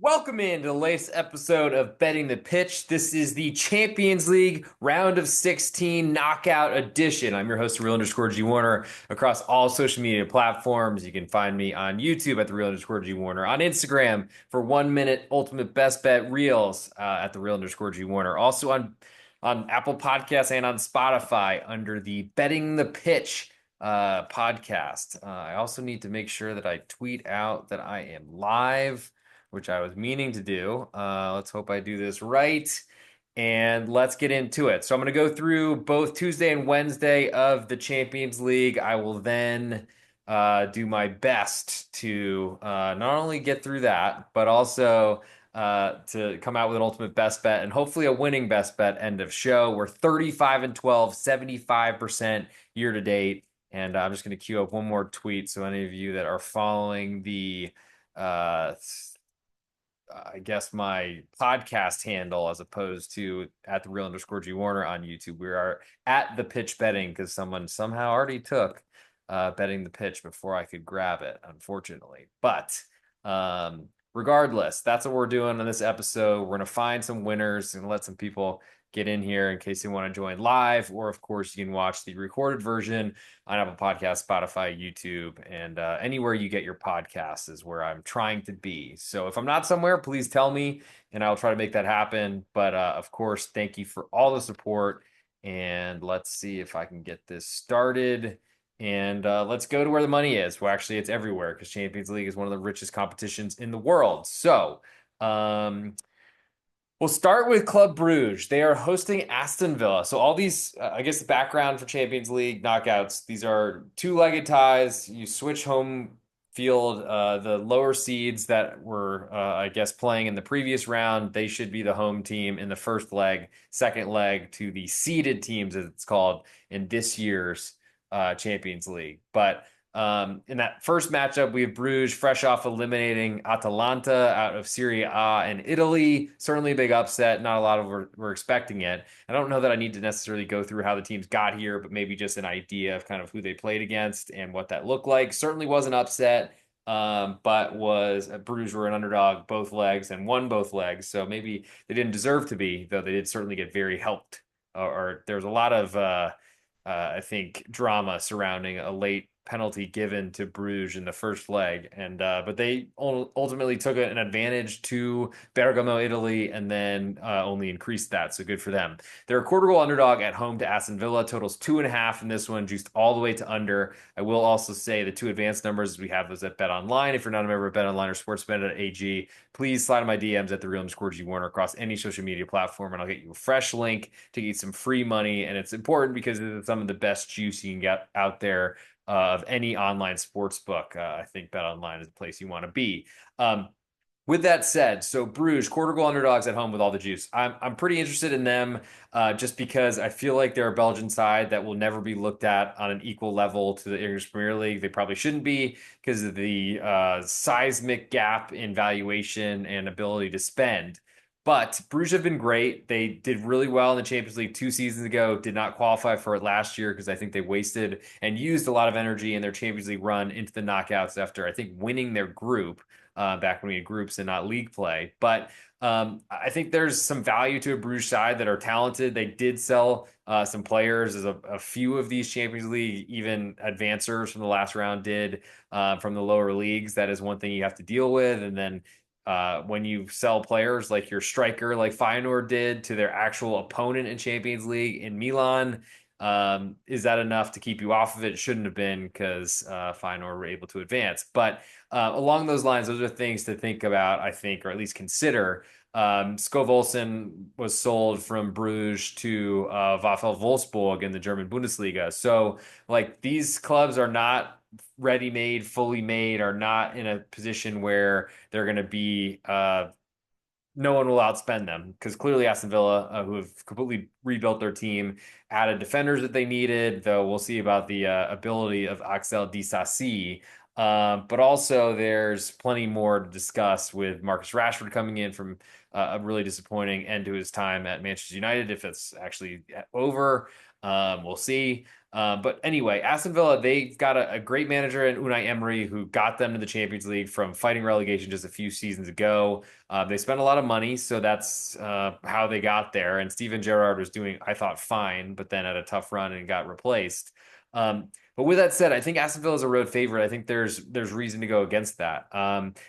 Welcome into the latest episode of Betting the Pitch. This is the Champions League round of 16 knockout edition. I'm your host, real underscore G Warner, across all social media platforms. You can find me on YouTube at the real underscore G Warner, on Instagram for 1 minute ultimate best bet reels at the real underscore G Warner. Also on Apple Podcasts and on Spotify under the Betting the Pitch podcast. I also need to make sure that I tweet out that I am live, which I was meaning to do. Let's hope I do this right. And let's get into it. So I'm going to go through both Tuesday and Wednesday of the Champions League. I will then do my best to not only get through that, but also to come out with an ultimate best bet and hopefully a winning best bet end of show. We're 35 and 12, 75% year to date. And I'm just going to queue up one more tweet. So any of you that are following the I guess my podcast handle as opposed to at the real underscore G Warner on YouTube. We are at the pitch betting because someone somehow already took betting the pitch before I could grab it, unfortunately. But regardless, that's what we're doing on this episode. We're going to find some winners and let some people get in here in case they want to join live, or of course you can watch the recorded version on Apple Podcasts, Spotify, YouTube, and anywhere you get your podcasts is where I'm trying to be. So if I'm not somewhere, please tell me and I'll try to make that happen. But of course, thank you for all the support, and let's see if I can get this started. And let's go to where the money is. Well, actually, it's everywhere because Champions League is one of the richest competitions in the world. So, we'll start with Club Bruges. They are hosting Aston Villa. So all these, I guess the background for Champions League knockouts, these are two-legged ties. You switch home field. The lower seeds that were, I guess, playing in the previous round, they should be the home team in the first leg. Second leg to the seeded teams, as it's called, in this year's Champions League. But in that first matchup, we have Bruges fresh off eliminating Atalanta out of Serie A in Italy. Certainly a big upset. Not a lot of were expecting it. I don't know that I need to necessarily go through how the teams got here, but maybe just an idea of kind of who they played against and what that looked like. Certainly was an upset, but was Bruges were an underdog both legs and won both legs. So maybe they didn't deserve to be, though they did certainly get very helped. Or there was a lot of I think, drama surrounding a late penalty given to Bruges in the first leg, and but they ultimately took an advantage to Bergamo, Italy, and then only increased that. So good for them. They're a quarter goal underdog at home to Aston Villa. Totals 2.5 in this one, juiced all the way to under. I will also say the two advanced numbers we have those at BetOnline. If you're not a member of BetOnline or Sportsbetting.ag, please slide in my DMs at the real underscore G Warner across any social media platform, and I'll get you a fresh link to get some free money. And it's important because it's some of the best juice you can get out there of any online sports book. I think BetOnline is the place you want to be. With that said, so Bruges, quarter goal underdogs at home with all the juice. I'm pretty interested in them just because I feel like they're a Belgian side that will never be looked at on an equal level to the English Premier League. They probably shouldn't be because of the seismic gap in valuation and ability to spend. But Bruges have been great. They did really well in the Champions League 2 seasons ago, did not qualify for it last year because I think they wasted and used a lot of energy in their Champions League run into the knockouts after, I think, winning their group back when we had groups and not league play. But I think there's some value to a Bruges side that are talented. They did sell some players, as a few of these Champions League, even advancers from the last round did from the lower leagues. That is one thing you have to deal with. And then when you sell players like your striker, like Feyenoord did, to their actual opponent in Champions League in Milan, is that enough to keep you off of it? It shouldn't have been because Feyenoord were able to advance. But along those lines, those are things to think about, I think, or at least consider. Skov Olsen was sold from Bruges to VfL Wolfsburg in the German Bundesliga. So, like, these clubs are not ready-made, fully made, are not in a position where they're going to be no one will outspend them because clearly Aston Villa, who have completely rebuilt their team, added defenders that they needed, though we'll see about the ability of Axel Disasi. But also there's plenty more to discuss with Marcus Rashford coming in from a really disappointing end to his time at Manchester United. If it's actually over, we'll see. But anyway, Aston Villa, they've got a great manager in Unai Emery who got them to the Champions League from fighting relegation just a few seasons ago. They spent a lot of money, so that's how they got there. And Steven Gerrard was doing, I thought, fine, but then had a tough run and got replaced. But with that said, I think Aston Villa is a road favorite. I think there's reason to go against that.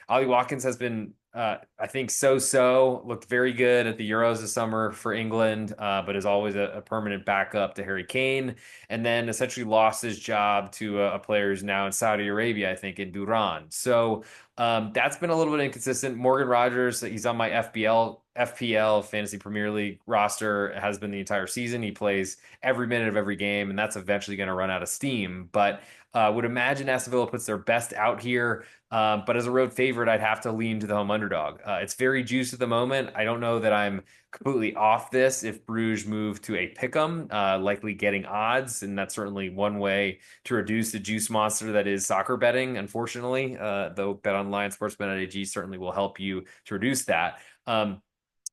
Ollie Watkins has been, I think, so-so. Looked very good at the Euros this summer for England, but is always a permanent backup to Harry Kane. And then essentially lost his job to a player who's now in Saudi Arabia, I think, in Duran. So that's been a little bit inconsistent. Morgan Rogers, he's on my FPL Fantasy Premier League roster, has been the entire season. He plays every minute of every game, and that's eventually going to run out of steam. But would imagine Aston Villa puts their best out here. But as a road favorite, I'd have to lean to the home underdog. It's very juiced at the moment. I don't know that I'm completely off this if Bruges move to a pick'em, likely getting odds, and that's certainly one way to reduce the juice monster that is soccer betting. Unfortunately, though BetOnline, Sportsbetting.ag certainly will help you to reduce that.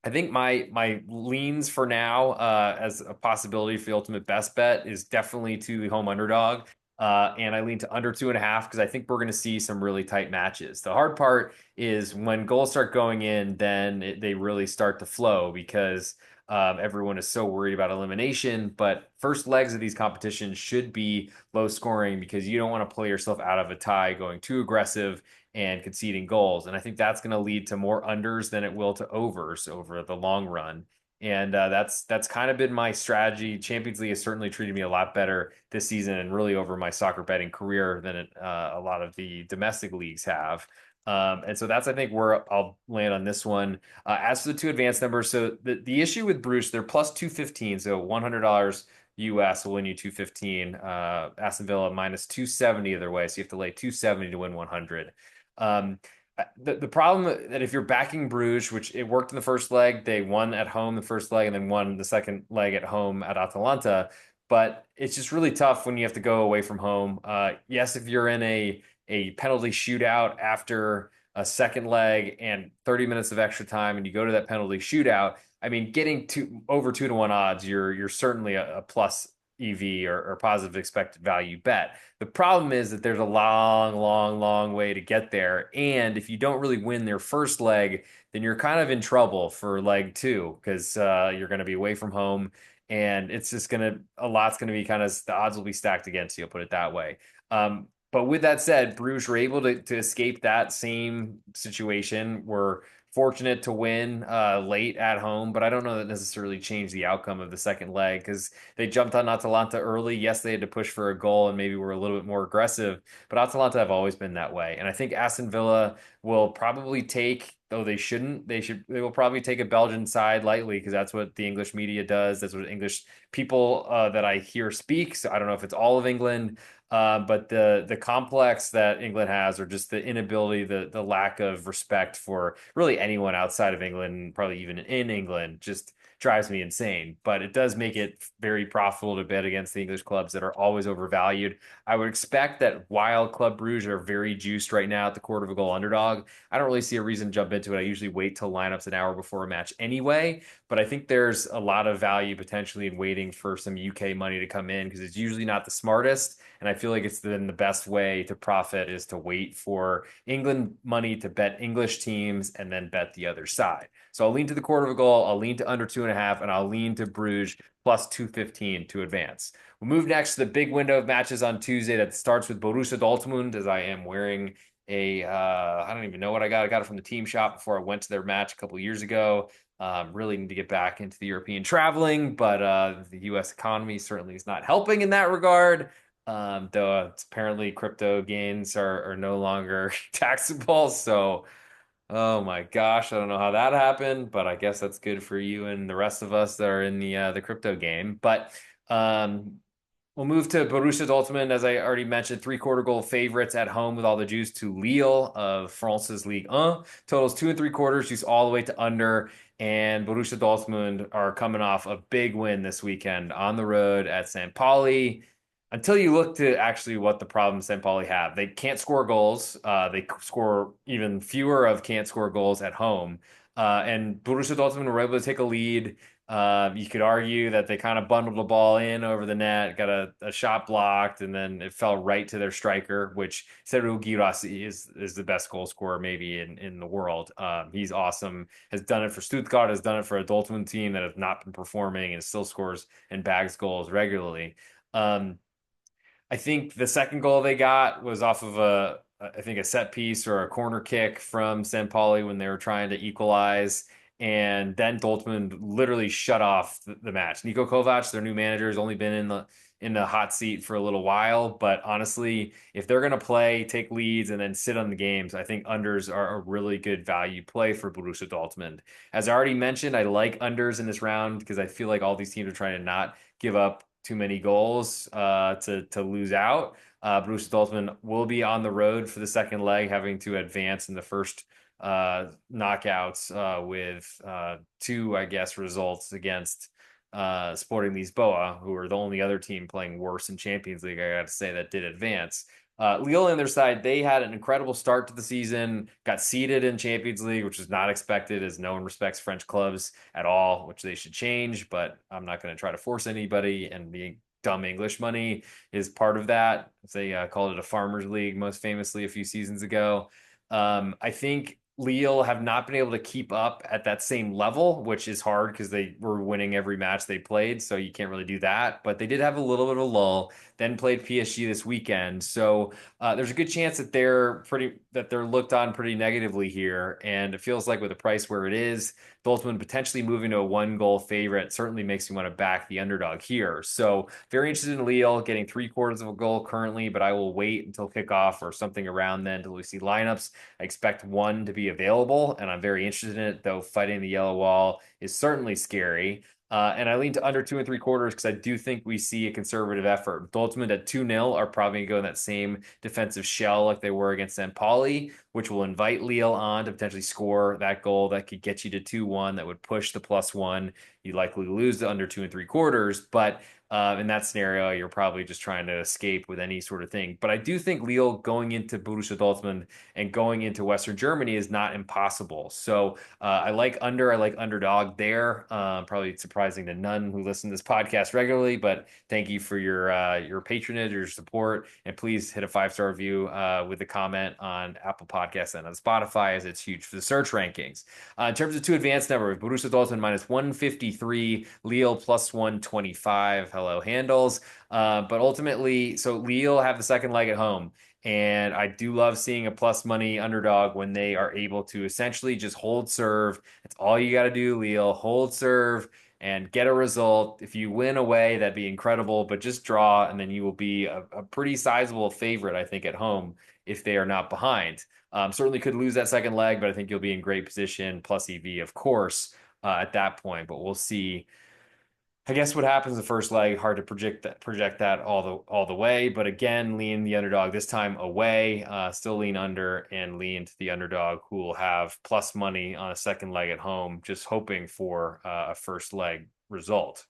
I think my leans for now, as a possibility for the ultimate best bet, is definitely to the home underdog. And I lean to under 2.5 because I think we're going to see some really tight matches. The hard part is when goals start going in, then they really start to flow because everyone is so worried about elimination. But first legs of these competitions should be low scoring because you don't want to play yourself out of a tie going too aggressive and conceding goals. And I think that's going to lead to more unders than it will to overs over the long run. And that's kind of been my strategy. Champions League has certainly treated me a lot better this season and really over my soccer betting career than a lot of the domestic leagues have. And so that's, I think, where I'll land on this one. As for the two advanced numbers, so the issue with Bruce, they're plus 215, so $100 US will win you 215. Aston Villa minus 270 either way, so you have to lay 270 to win 100. Um, the problem that if you're backing Bruges, which it worked in the first leg, they won at home the first leg and then won the second leg at home at Atalanta. But it's just really tough when you have to go away from home. Yes, if you're in a penalty shootout after a second leg and 30 minutes of extra time and you go to that penalty shootout, I mean, getting to over 2-to-1 odds, you're certainly a plus EV or positive expected value bet. The problem is that there's a long way to get there. And if you don't really win their first leg, then you're kind of in trouble for leg two because you're going to be away from home. And it's just a lot's going to be kind of, the odds will be stacked against you, I'll put it that way. But with that said, Bruges were able to escape that same situation. We're fortunate to win late at home, but I don't know that necessarily changed the outcome of the second leg because they jumped on Atalanta early. Yes, they had to push for a goal and maybe were a little bit more aggressive, but Atalanta have always been that way. And I think Aston Villa will probably take, though they shouldn't, they will probably take a Belgian side lightly because that's what the English media does. That's what English people that I hear speak. So I don't know if it's all of England. But the complex that England has, or just the inability, the lack of respect for really anyone outside of England, probably even in England, just drives me insane. But it does make it very profitable to bet against the English clubs that are always overvalued. I would expect that while Club Brugge are very juiced right now at the quarter of a goal underdog, I don't really see a reason to jump into it. I usually wait till lineups an hour before a match anyway. But I think there's a lot of value potentially in waiting for some UK money to come in because it's usually not the smartest. And I feel like it's then the best way to profit is to wait for England money to bet English teams and then bet the other side. So I'll lean to the quarter of a goal, I'll lean to under 2.5, and I'll lean to Bruges plus 215 to advance. We'll move next to the big window of matches on Tuesday that starts with Borussia Dortmund, as I am wearing I don't even know what I got. I got it from the team shop before I went to their match a couple years ago. Really need to get back into the European traveling, but the U.S. economy certainly is not helping in that regard. Though it's apparently crypto gains are no longer taxable. So, oh my gosh, I don't know how that happened, but I guess that's good for you and the rest of us that are in the crypto game. But um, we'll move to Borussia Dortmund, as I already mentioned, three-quarter goal favorites at home with all the juice to Lille of France's Ligue 1. Totals 2 3/4, juice all the way to under. And Borussia Dortmund are coming off a big win this weekend on the road at St. Pauli. Until you look to actually what the problem St. Pauli have, they can't score goals. They score even fewer of can't score goals at home. And Borussia Dortmund were able to take a lead You could argue that they kind of bundled the ball in over the net, got a shot blocked, and then it fell right to their striker, which Serhou Guirassy is the best goal scorer maybe in the world. He's awesome, has done it for Stuttgart, has done it for a Dortmund team that has not been performing and still scores and bags goals regularly. Um, I think the second goal they got was off of I think a set piece or a corner kick from St. Pauli when they were trying to equalize. And then Dortmund literally shut off the match. Niko Kovac, their new manager, has only been in the hot seat for a little while. But honestly, if they're gonna play, take leads, and then sit on the games, I think unders are a really good value play for Borussia Dortmund. As I already mentioned, I like unders in this round because I feel like all these teams are trying to not give up too many goals to lose out. Borussia Dortmund will be on the road for the second leg, having to advance in the first knockouts with two, I guess, results against Sporting Lisboa, who are the only other team playing worse in Champions League, I got to say, that did advance. Lille on their side, they had an incredible start to the season, got seeded in Champions League, which was not expected as no one respects French clubs at all, which they should change, but I'm not going to try to force anybody, and being dumb English money is part of that. They called it a farmers league most famously a few seasons ago. I think Lille have not been able to keep up at that same level, which is hard because they were winning every match they played, so you can't really do that. But they did have a little bit of a lull, then played PSG this weekend. So there's a good chance that they're looked on pretty negatively here. And it feels like with the price where it is, Dortmund potentially moving to a one goal favorite certainly makes me want to back the underdog here. So very interested in Lille getting 3/4 of a goal currently, but I will wait until kickoff or something around then until we see lineups. I expect one to be available, and I'm very interested in it, though fighting the yellow wall is certainly scary. And I lean to under 2 3/4 because I do think we see a conservative effort. Dortmund at 2-0 are probably going to go in that same defensive shell like they were against St. Pauli, which will invite Lille on to potentially score that goal that could get you to 2-1, that would push the +1. You likely lose the under 2 3/4, but in that scenario, you're probably just trying to escape with any sort of thing. But I do think Lille going into Borussia Dortmund and going into Western Germany is not impossible. So I like under, I like underdog there. Probably surprising to none who listen to this podcast regularly, but thank you for your patronage, your support, and please hit a 5-star review with a comment on Apple Podcasts and on Spotify, as it's huge for the search rankings. In terms of two advanced numbers, Borussia Dortmund -153, Lille +125. Hello, handles. But ultimately, so Lille have the second leg at home. And I do love seeing a plus money underdog when they are able to essentially just hold serve. That's all you got to do, Lille. Hold serve and get a result. If you win away, that'd be incredible, but just draw, and then you will be a pretty sizable favorite, I think, at home if they are not behind. Certainly could lose that second leg, but I think you'll be in great position, plus EV, of course, at that point. But we'll see, I guess, what happens the first leg. Hard to project that all the way, but again, lean the underdog this time away. Still lean under and lean to the underdog, who will have plus money on a second leg at home, just hoping for a first leg result.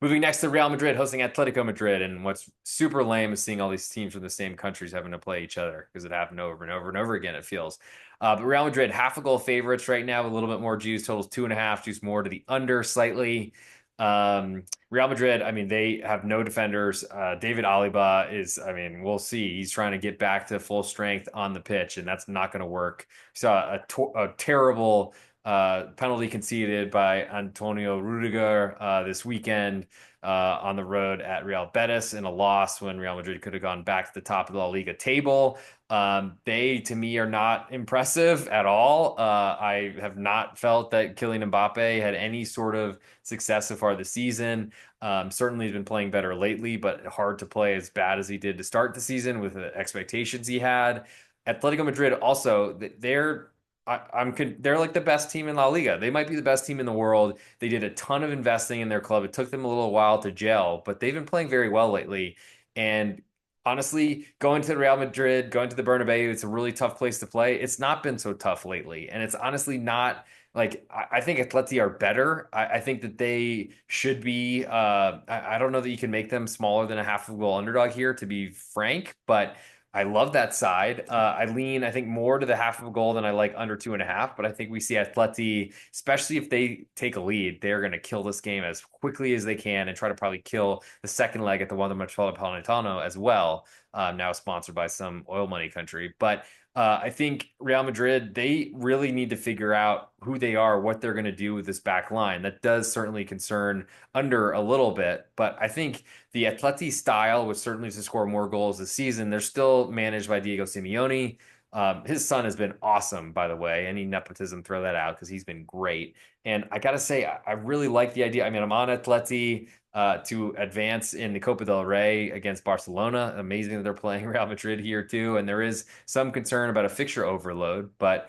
Moving next to Real Madrid hosting Atletico Madrid, and what's super lame is seeing all these teams from the same countries having to play each other because it happened over and over and over again, it feels. But Real Madrid, half a goal favorites right now, with a little bit more juice, totals 2.5, juice more to the under slightly. Real Madrid, I mean, they have no defenders. David Alaba is, I mean, we'll see. He's trying to get back to full strength on the pitch, and that's not going to work. We saw a terrible penalty conceded by Antonio Rudiger this weekend on the road at Real Betis in a loss when Real Madrid could have gone back to the top of the La Liga table. They, to me, are not impressive at all. I have not felt that Kylian Mbappe had any sort of success so far this season. Certainly has been playing better lately, but hard to play as bad as he did to start the season with the expectations he had. Atletico Madrid also, they're like the best team in La Liga. They might be the best team in the world. They did a ton of investing in their club. It took them a little while to gel, but they've been playing very well lately. And honestly, going to Real Madrid, going to the Bernabeu, it's a really tough place to play. It's not been so tough lately. And it's honestly not like, I think Atleti are better. I think that they should be, I don't know that you can make them smaller than a half a goal underdog here, to be frank, but I love that side. I lean, I think, more to the half of a goal than I like under 2.5. But I think we see Atleti, especially if they take a lead, they're going to kill this game as quickly as they can and try to probably kill the second leg at the Wanda Metropolitano as well. Now sponsored by some oil money country. But I think Real Madrid, they really need to figure out who they are, what they're going to do with this back line. That does certainly concern under a little bit. But I think the Atleti style, which certainly to score more goals this season, they're still managed by Diego Simeone. His son has been awesome, by the way. Any nepotism, throw that out because he's been great. And I got to say, I really like the idea. I mean, I'm on Atleti to advance in the Copa del Rey against Barcelona. Amazing that they're playing Real Madrid here too. And there is some concern about a fixture overload, but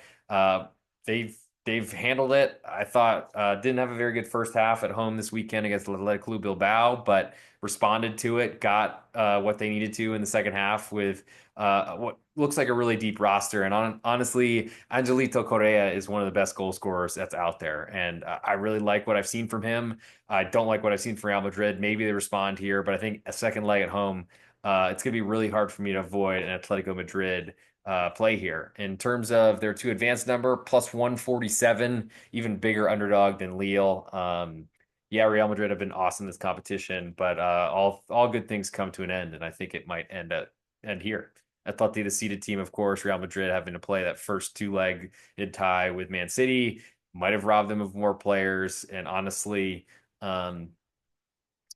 they've handled it. I thought didn't have a very good first half at home this weekend against Athletic Club Bilbao, but responded to it, got what they needed to in the second half with what looks like a really deep roster. And honestly, Angelito Correa is one of the best goal scorers that's out there. And I really like what I've seen from him. I don't like what I've seen from Real Madrid. Maybe they respond here, but I think a second leg at home, it's going to be really hard for me to avoid an Atletico Madrid play here. In terms of their two advanced number, plus 147, even bigger underdog than Lille. Yeah, Real Madrid have been awesome this competition, but all good things come to an end, and I think it might end here. Atleti, the seeded team, of course, Real Madrid having to play that first two-leg tie with Man City might have robbed them of more players, and honestly, um,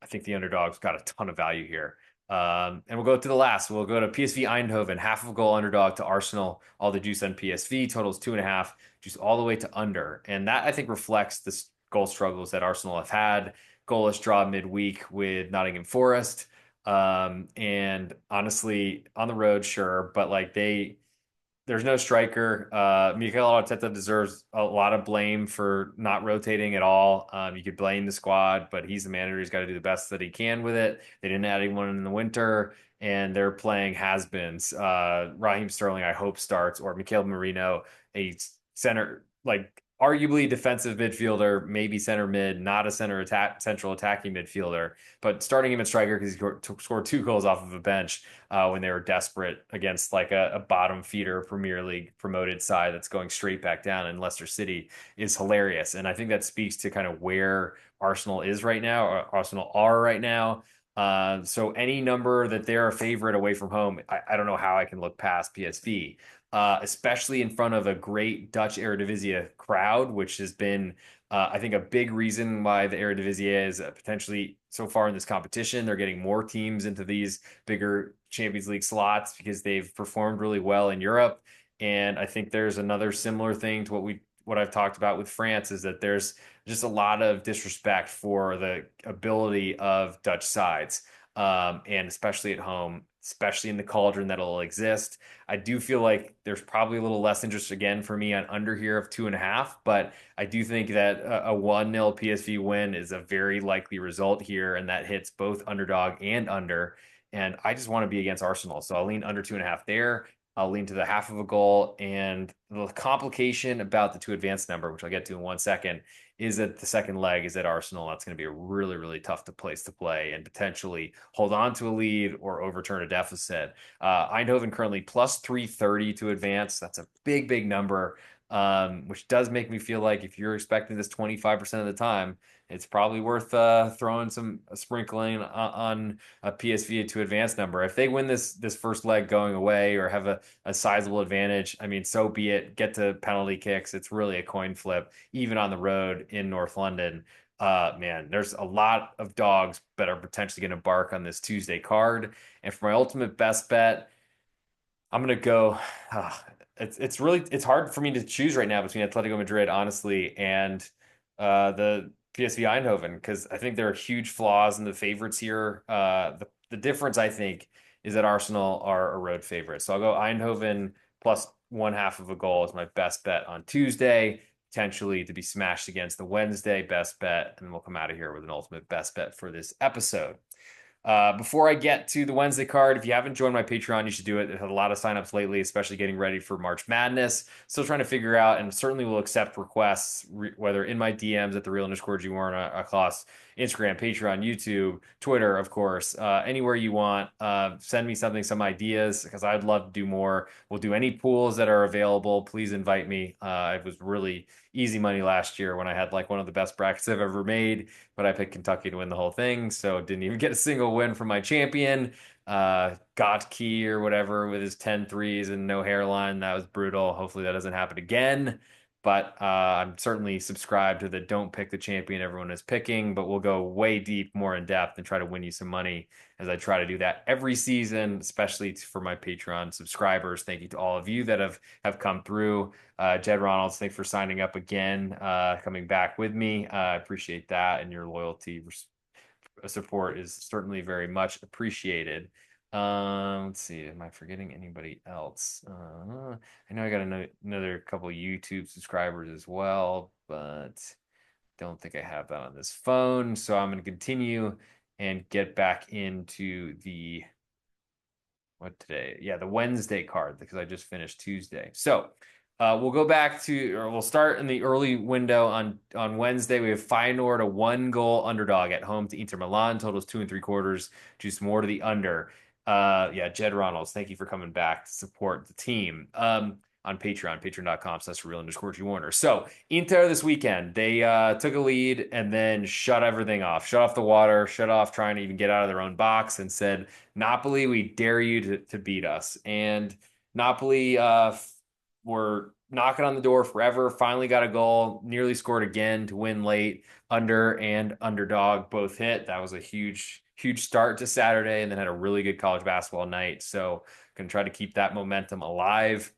I think the underdog's got a ton of value here. And we'll go to the last. We'll go to PSV Eindhoven, half of a goal underdog to Arsenal. All the juice on PSV totals 2.5, juice all the way to under. And that I think reflects the goal struggles that Arsenal have had. Goalless draw midweek with Nottingham Forest. And honestly, on the road, sure, but like there's no striker. Mikel Arteta deserves a lot of blame for not rotating at all. You could blame the squad, but he's the manager. He's got to do the best that he can with it. They didn't add anyone in the winter, and they're playing has-beens. Raheem Sterling, I hope, starts, or Mikel Merino, a center, like arguably defensive midfielder, maybe center mid, not a central attacking midfielder, but starting him at striker because he scored 2 goals off of a bench when they were desperate against like a bottom feeder Premier League promoted side that's going straight back down in Leicester City is hilarious. And I think that speaks to kind of where Arsenal is right now, or Arsenal are right now. So any number that they're a favorite away from home, I don't know how I can look past PSV. Especially in front of a great Dutch Eredivisie crowd, which has been, I think, a big reason why the Eredivisie is potentially so far in this competition. They're getting more teams into these bigger Champions League slots because they've performed really well in Europe. And I think there's another similar thing to what I've talked about with France is that there's just a lot of disrespect for the ability of Dutch sides, and especially at home, especially in the cauldron that'll exist. I do feel like there's probably a little less interest again for me on under here of 2.5, but I do think that a 1-0 PSV win is a very likely result here, and that hits both underdog and under. And I just want to be against Arsenal, so I'll lean under 2.5 there. I'll lean to the half of a goal. And the complication about the two advanced number, which I'll get to in 1 second, is that the second leg is at Arsenal. That's going to be a really, really tough place to play and potentially hold on to a lead or overturn a deficit. Eindhoven currently plus 330 to advance. That's a big, big number, which does make me feel like if you're expecting this 25% of the time, it's probably worth throwing a sprinkling on a PSV to advance number. If they win this first leg going away or have a sizable advantage, I mean, so be it. Get to penalty kicks. It's really a coin flip, even on the road in North London. Man, there's a lot of dogs that are potentially going to bark on this Tuesday card. And for my ultimate best bet, I'm gonna go. Uh, it's hard for me to choose right now between Atletico Madrid, honestly, and the PSV Eindhoven because I think there are huge flaws in the favorites here. The difference I think is that Arsenal are a road favorite, so I'll go Eindhoven plus 1/2 of a goal is my best bet on Tuesday, potentially to be smashed against the Wednesday best bet, and then we'll come out of here with an ultimate best bet for this episode. Before I get to the Wednesday card, if you haven't joined my Patreon, you should do it. There's had a lot of signups lately, especially getting ready for March Madness. Still trying to figure out, and certainly will accept requests, whether in my DMs at the real underscore G Warren across Instagram, Patreon, YouTube, Twitter, of course, anywhere you want. Send me some ideas, because I'd love to do more. We'll do any pools that are available. Please invite me. It was really easy money last year when I had like one of the best brackets I've ever made, but I picked Kentucky to win the whole thing, so didn't even get a single win from my champion. Got Key or whatever with his 10 threes and no hairline. That was brutal. Hopefully that doesn't happen again. But I'm certainly subscribed to the don't pick the champion everyone is picking, but we'll go way deep, more in depth, and try to win you some money as I try to do that every season, especially for my Patreon subscribers. Thank you to all of you that have come through. Jed Ronalds, thanks for signing up again, coming back with me. I appreciate that, and your loyalty support is certainly very much appreciated. Let's see, am I forgetting anybody else? I know I got another couple YouTube subscribers as well, but don't think I have that on this phone. So I'm going to continue and get back into the what today? Yeah, the Wednesday card, because I just finished Tuesday. So we'll go back to, or we'll start in the early window on Wednesday. We have Feyenoord, a 1-goal underdog at home to Inter Milan. Totals 2 3/4. Juice more to the under. Yeah, Jed Ronalds, thank you for coming back to support the team. On Patreon, patreon.com/real underscore G Warner. So Inter this weekend, they took a lead and then shut everything off, shut off the water, shut off trying to even get out of their own box, and said, Napoli, we dare you to beat us. And Napoli were knocking on the door forever, finally got a goal, nearly scored again to win late. Under and underdog both hit. That was a huge, huge start to Saturday, and then had a really good college basketball night. So going to try to keep that momentum alive.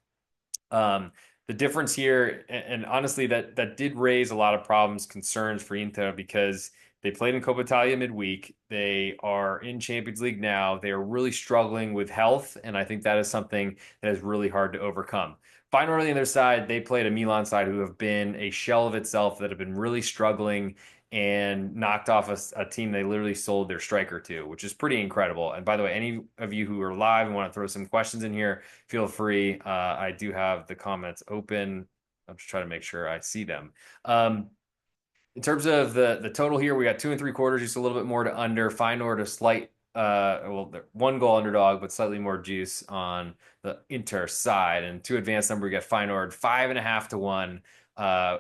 The difference here, and honestly, that did raise a lot of problems, concerns for Inter, because they played in Coppa Italia midweek. They are in Champions League now. They are really struggling with health, and I think that is something that is really hard to overcome. Finally, on the other side, they played a Milan side who have been a shell of itself, that have been really struggling, and knocked off a team they literally sold their striker to, which is pretty incredible. And by the way, any of you who are live and want to throw some questions in here, feel free. I do have the comments open. I'm just trying to make sure I see them. In terms of the total here, we got 2 3/4, just a little bit more to under. Feyenoord a slight, well, 1-goal underdog, but slightly more juice on the Inter side. And two advanced number, we got Feyenoord 5.5 to 1.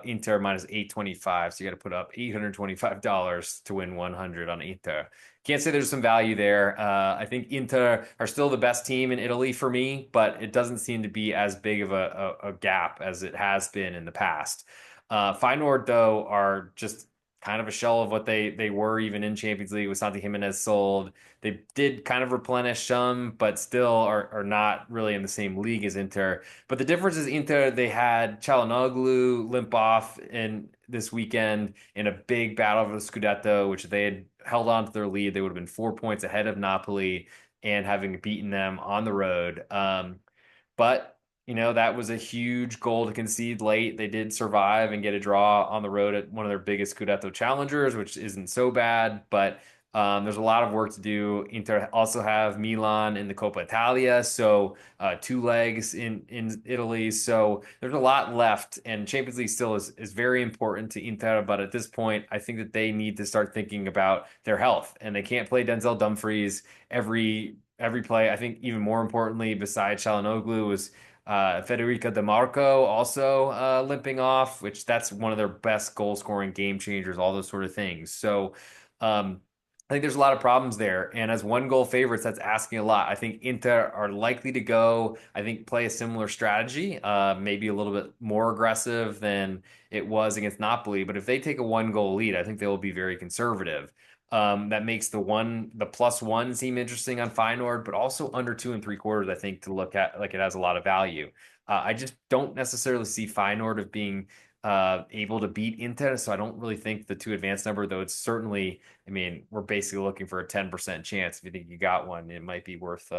Inter minus 825. So you got to put up $825 to win 100 on Inter. Can't say there's some value there. I think Inter are still the best team in Italy for me, but it doesn't seem to be as big of a gap as it has been in the past. Feyenoord, though, are just kind of a shell of what they were even in Champions League with Santi Jimenez sold. They did kind of replenish some, but still are not really in the same league as Inter. But the difference is Inter, they had Çalhanoğlu limp off in this weekend in a big battle for the Scudetto, which they had held on to their lead. They would have been 4 points ahead of Napoli and having beaten them on the road. But that was a huge goal to concede late. They did survive and get a draw on the road at one of their biggest Scudetto challengers, which isn't so bad, but there's a lot of work to do. Inter also have Milan in the Coppa Italia, so two legs in Italy. So there's a lot left, and Champions League still is very important to Inter. But at this point, I think that they need to start thinking about their health, and they can't play Denzel Dumfries every play. I think even more importantly, besides Çalhanoğlu, was Federica DeMarco also limping off, which that's one of their best goal scoring game changers, all those sort of things. So I think there's a lot of problems there. And as 1-goal favorites, that's asking a lot. I think Inter are likely to go, I think, play a similar strategy, maybe a little bit more aggressive than it was against Napoli. But if they take a 1-goal lead, I think they will be very conservative. That makes the +1 seem interesting on Feyenoord, but also under 2 3/4, I think, to look at, like, it has a lot of value. I just don't necessarily see Feyenoord of being able to beat Inter, so I don't really think the two advanced number, though it's certainly, I mean, we're basically looking for a 10% chance. If you think you got one, it might be worth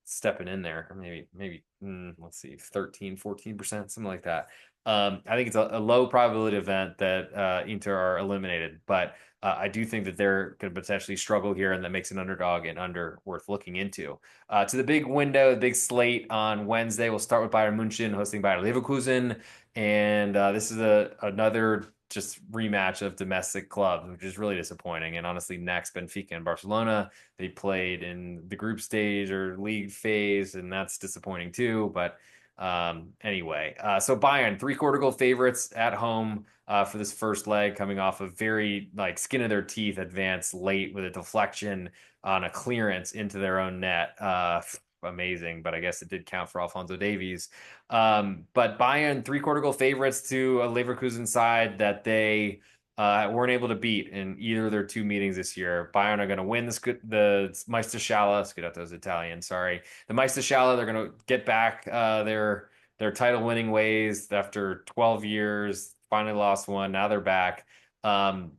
stepping in there, or maybe let's see, 13, 14%, something like that. I think it's a low probability event that Inter are eliminated, but I do think that they're going to potentially struggle here, and that makes an underdog and under worth looking into. To the big window, the big slate on Wednesday, we'll start with Bayern München hosting Bayer Leverkusen, and this is another just rematch of domestic clubs, which is really disappointing. And honestly, next Benfica and Barcelona, they played in the group stage or league phase, and that's disappointing too. But anyway, so Bayern, three-quarter goal favorites at home for this first leg, coming off a very like skin of their teeth advance late with a deflection on a clearance into their own net. Amazing, but I guess it did count for Alphonso Davies. But Bayern, three-quarter goal favorites to a Leverkusen side that they weren't able to beat in either of their two meetings this year. Bayern are going to win the Meisterschale. Scudetto's Italian, sorry. The Meisterschale, they're going to get back their title winning ways after 12 years, finally lost one. Now they're back. But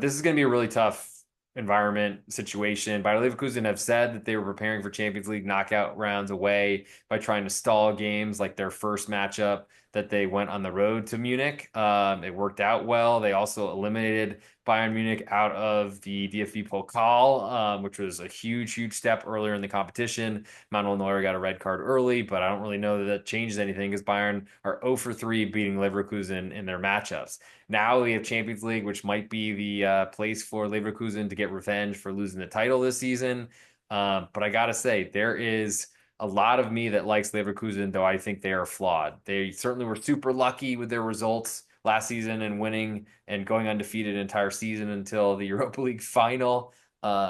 this is going to be a really tough environment situation. Bayer Leverkusen have said that they were preparing for Champions League knockout rounds away by trying to stall games like their first matchup that they went on the road to Munich. It worked out well. They also eliminated Bayern Munich out of the DFB Pokal, which was a huge, huge step earlier in the competition. Manuel Neuer got a red card early, but I don't really know that that changes anything because Bayern are 0 for 3 beating Leverkusen in their matchups. Now we have Champions League, which might be the place for Leverkusen to get revenge for losing the title this season. But I gotta say, there is a lot of me that likes Leverkusen, though I think they are flawed. They certainly were super lucky with their results last season and winning and going undefeated an entire season until the Europa League final,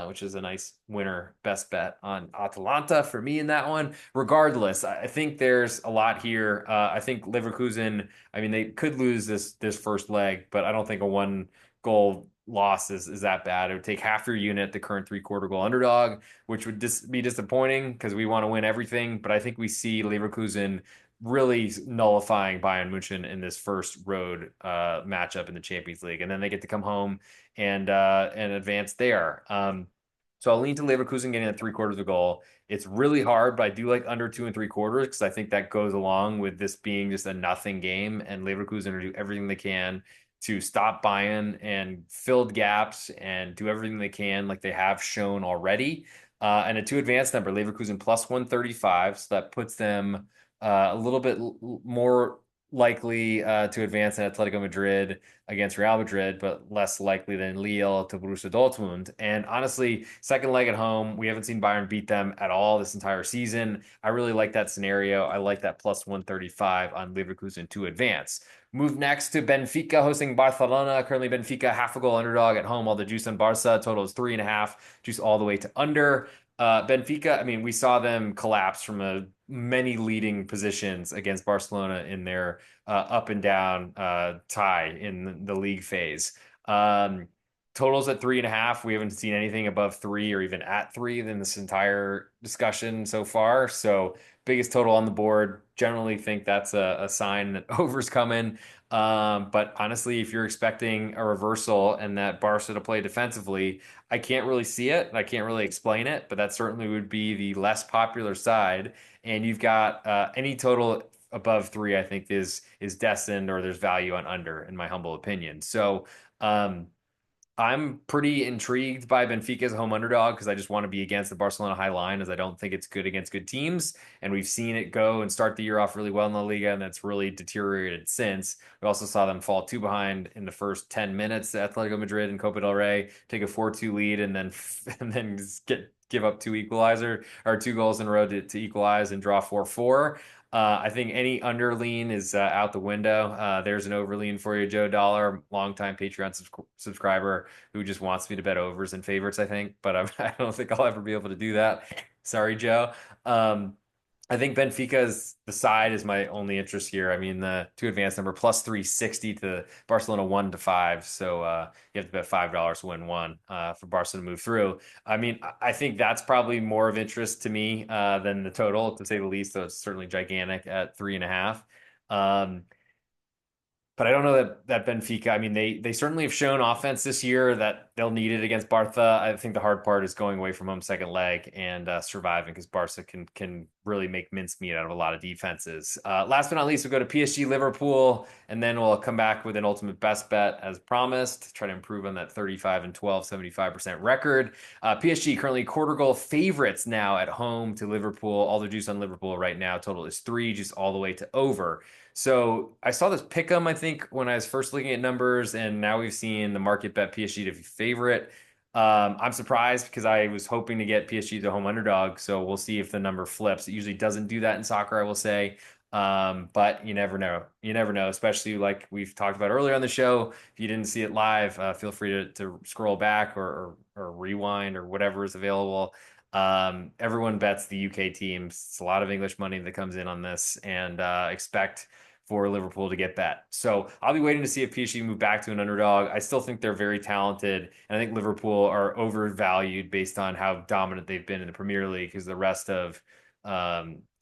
which is a nice winner best bet on Atalanta for me in that one. Regardless, I think there's a lot here. I think Leverkusen, I mean, they could lose this first leg, but I don't think a one goal loss is that bad. It would take half your unit, the current three-quarter goal underdog, which would just be disappointing because we want to win everything. But I think we see Leverkusen really nullifying Bayern Munchen in this first road matchup in the Champions League, and then they get to come home and advance there. So I'll lean to Leverkusen getting at three-quarters of a goal. It's really hard, but I do like under 2 3/4 because I think that goes along with this being just a nothing game, and Leverkusen will do everything they can to stop Bayern and filled gaps and do everything they can, like they have shown already. And a two advanced number, Leverkusen plus 135. So that puts them a little bit more likely to advance than Atletico Madrid against Real Madrid, but less likely than Lille to Borussia Dortmund. And honestly, second leg at home, we haven't seen Bayern beat them at all this entire season. I really like that scenario. I like that plus 135 on Leverkusen to advance. Move next to Benfica hosting Barcelona. Currently, Benfica half a goal underdog at home. All the juice on Barca total is 3.5. Juice all the way to under. Benfica, I mean, we saw them collapse from many leading positions against Barcelona in their up and down tie in the league phase. Totals at 3.5. We haven't seen anything above 3 or even at 3 in this entire discussion so far. So biggest total on the board. Generally think that's a sign that over's coming. But honestly, if you're expecting a reversal and that Barca to play defensively, I can't really see it. I can't really explain it, but that certainly would be the less popular side. And you've got any total above 3, I think is destined or there's value on under, in my humble opinion. So I'm pretty intrigued by Benfica's home underdog because I just want to be against the Barcelona high line as I don't think it's good against good teams. And we've seen it go and start the year off really well in La Liga, and that's really deteriorated since. We also saw them fall two behind in the first 10 minutes to Atletico Madrid and Copa del Rey, take a 4-2 lead, and then give up two equalizer or two goals in a row to equalize and draw 4-4. I think any under lean is out the window. There's an over lean for you, Joe Dollar, longtime Patreon subscriber who just wants me to bet overs and favorites, I think, but I don't think I'll ever be able to do that. Sorry, Joe. I think Benfica's the side is my only interest here. I mean, the two advanced number plus 360 to Barcelona 1-5. So you have to bet $5 to win one for Barcelona to move through. I mean, I think that's probably more of interest to me than the total, to say the least. So it's certainly gigantic at 3.5. But I don't know that Benfica. I mean, they certainly have shown offense this year that they'll need it against Barca. I think the hard part is going away from home second leg and surviving because Barca can really make mincemeat out of a lot of defenses. Last but not least, we'll go to PSG Liverpool, and then we'll come back with an ultimate best bet as promised. Try to improve on that 35 and 12, 75% record. PSG currently quarter goal favorites now at home to Liverpool. All the juice on Liverpool right now. Total is 3, just all the way to over. So I saw this pick 'em, I think, when I was first looking at numbers, and now we've seen the market bet PSG to favorite. I'm surprised because I was hoping to get PSG to home underdog. So we'll see if the number flips. It usually doesn't do that in soccer, I will say. But you never know. You never know, especially like we've talked about earlier on the show. If you didn't see it live, feel free to scroll back or rewind or whatever is available. Everyone bets the UK teams. It's a lot of English money that comes in on this, and expect for Liverpool to get bet. So I'll be waiting to see if PSG move back to an underdog. I still think they're very talented, and I think Liverpool are overvalued based on how dominant they've been in the Premier League because the rest of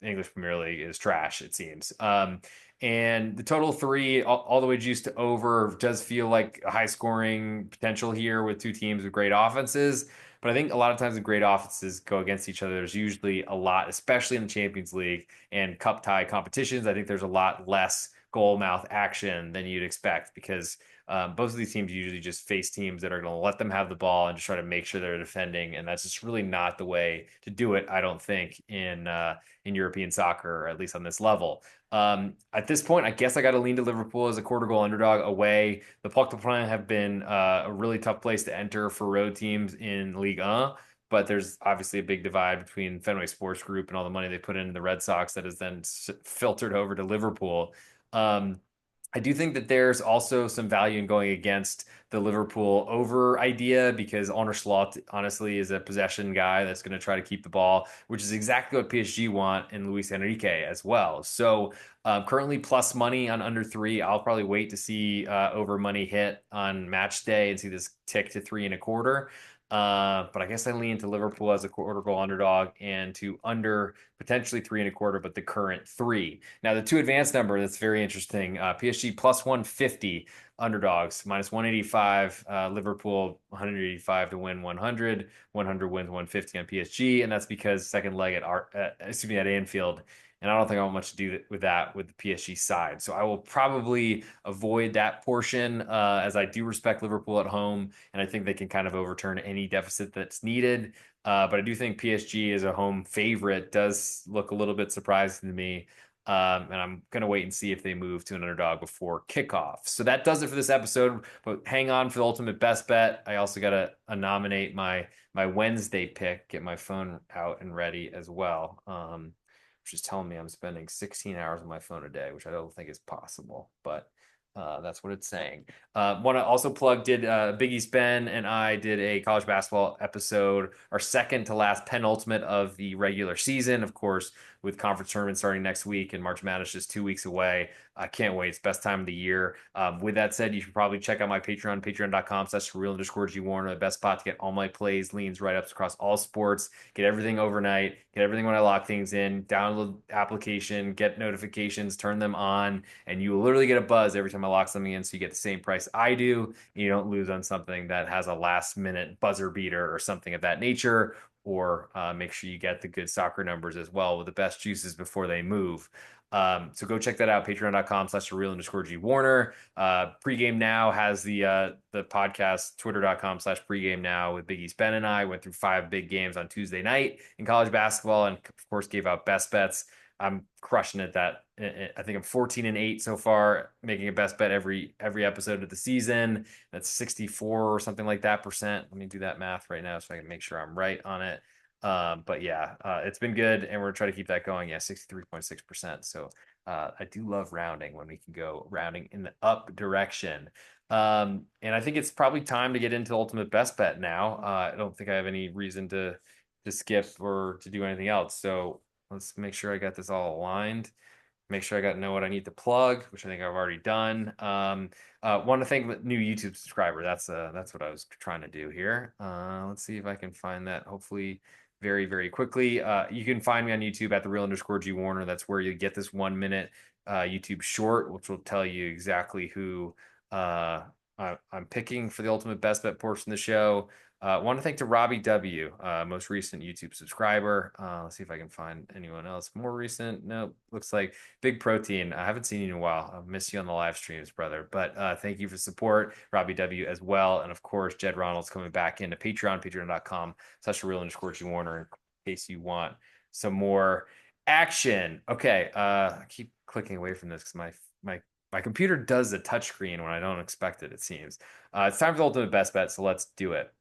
English Premier League is trash, it seems. And the total 3, all the way juiced to over, does feel like a high scoring potential here with two teams with great offenses. But I think a lot of times when great offenses go against each other, there's usually a lot, especially in the Champions League and cup tie competitions. I think there's a lot less goal mouth action than you'd expect because both of these teams usually just face teams that are going to let them have the ball and just try to make sure they're defending. And that's just really not the way to do it, I don't think, in European soccer, or at least on this level. At this point, I guess I got to lean to Liverpool as a quarter goal underdog away. The Parc des Princes have been a really tough place to enter for road teams in Ligue 1, but there's obviously a big divide between Fenway Sports Group and all the money they put into the Red Sox that is then filtered over to Liverpool. Um, I do think that there's also some value in going against the Liverpool over idea because Arne Slot honestly is a possession guy that's going to try to keep the ball, which is exactly what PSG want in Luis Enrique as well. So currently plus money on under 3. I'll probably wait to see over money hit on match day and see this tick to 3.25. But I guess I lean to Liverpool as a quarter goal underdog and to under potentially 3.25, but the current 3. Now, the two advanced number that's very interesting. PSG plus 150 underdogs, minus 185. Liverpool 185 to win 100. 100 wins 150 on PSG, and that's because second leg at Anfield. And I don't think I want much to do with that with the PSG side. So I will probably avoid that portion as I do respect Liverpool at home. And I think they can kind of overturn any deficit that's needed. But I do think PSG as a home favorite does look a little bit surprising to me. And I'm going to wait and see if they move to an underdog before kickoff. So that does it for this episode. But hang on for the ultimate best bet. I also got to nominate my Wednesday pick, get my phone out and ready as well. Which is telling me I'm spending 16 hours on my phone a day, which I don't think is possible, but that's what it's saying. Want to also plug, did Big East Ben and I did a college basketball episode, our second to last penultimate of the regular season, of course, with conference tournament starting next week and March Madness just 2 weeks away. I can't wait. It's best time of the year. With that said, you should probably check out my Patreon, patreon.com/real_G Warner, the best spot to get all my plays, leans, write-ups across all sports, get everything overnight, get everything when I lock things in, download the application, get notifications, turn them on, and you will literally get a buzz every time I lock something in. So you get the same price I do. And you don't lose on something that has a last minute buzzer beater or something of that nature, or make sure you get the good soccer numbers as well with the best juices before they move. So go check that out, patreon.com/real_G Warner. Pregame Now has the podcast, twitter.com/pregame now with Big East Ben and I went through 5 big games on Tuesday night in college basketball and of course gave out best bets. I'm crushing it that I think I'm 14-8 so far, making a best bet every episode of the season. That's 64 or something like that percent. Let me do that math right now so I can make sure I'm right on it. But yeah, it's been good, and we're trying to keep that going. Yeah, 63.6%. So I do love rounding when we can go rounding in the up direction. And I think it's probably time to get into ultimate best bet now. I don't think I have any reason to skip or to do anything else. So let's make sure I got this all aligned. Make sure I know what I need to plug, which I think I've already done. Want to thank the new YouTube subscriber. That's what I was trying to do here. Let's see if I can find that. Hopefully, very very quickly. You can find me on YouTube at the real_G Warner. That's where you get this 1 minute YouTube short, which will tell you exactly who I'm picking for the ultimate best bet portion of the show. I want to thank to Robbie W, most recent YouTube subscriber. Let's see if I can find anyone else more recent. Nope, looks like Big Protein. I haven't seen you in a while. I'll miss you on the live streams, brother. But thank you for support, Robbie W as well. And of course, Jed Ronald's coming back into Patreon, patreon.com/real_G Warner in case you want some more action. Okay, I keep clicking away from this because my computer does a touchscreen when I don't expect it, it seems. It's time for the ultimate best bet, so let's do it.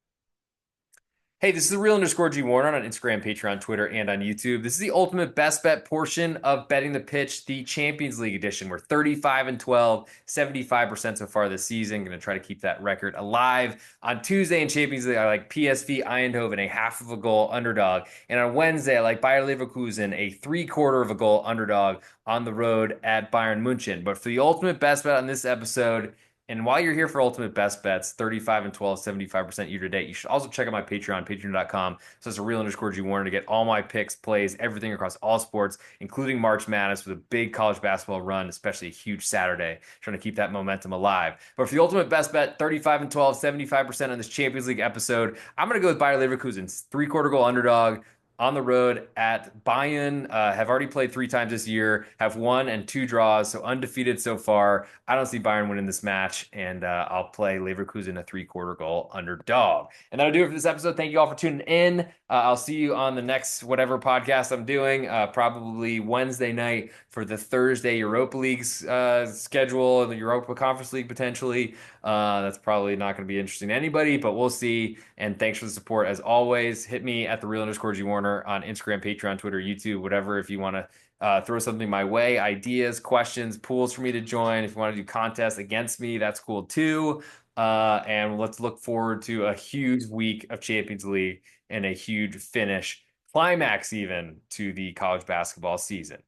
Hey, this is the real_G Warner on Instagram, Patreon, Twitter, and on YouTube. This is the ultimate best bet portion of Betting the Pitch, the Champions League edition. We're 35-12, 75% so far this season. Going to try to keep that record alive. On Tuesday in Champions League, I like PSV Eindhoven, a half of a goal underdog. And on Wednesday, I like Bayer Leverkusen, a 3/4 of a goal underdog on the road at Bayern Munchen. But for the ultimate best bet on this episode, and while you're here for ultimate best bets, 35-12, 75% year to date, you should also check out my Patreon, patreon.com. So it's a real_G Warner to get all my picks, plays, everything across all sports, including March Madness with a big college basketball run, especially a huge Saturday, trying to keep that momentum alive. But for the ultimate best bet, 35-12, 75% on this Champions League episode, I'm going to go with Bayer Leverkusen's 3/4 goal underdog on the road at Bayern. Have already played 3 times this year, have 1 and 2 draws, so undefeated so far. I don't see Bayern winning this match, and I'll play Leverkusen a 3/4 goal underdog. And that'll do it for this episode. Thank you all for tuning in. I'll see you on the next whatever podcast I'm doing, probably Wednesday night for the Thursday Europa League schedule, and the Europa Conference League potentially. That's probably not going to be interesting to anybody, but we'll see. And thanks for the support as always. Hit me at the real_G Warner on Instagram, Patreon, Twitter, YouTube, whatever. If you want to throw something my way, ideas, questions, pools for me to join. If you want to do contests against me, that's cool too. And let's look forward to a huge week of Champions League and a huge finish, climax even, to the college basketball season.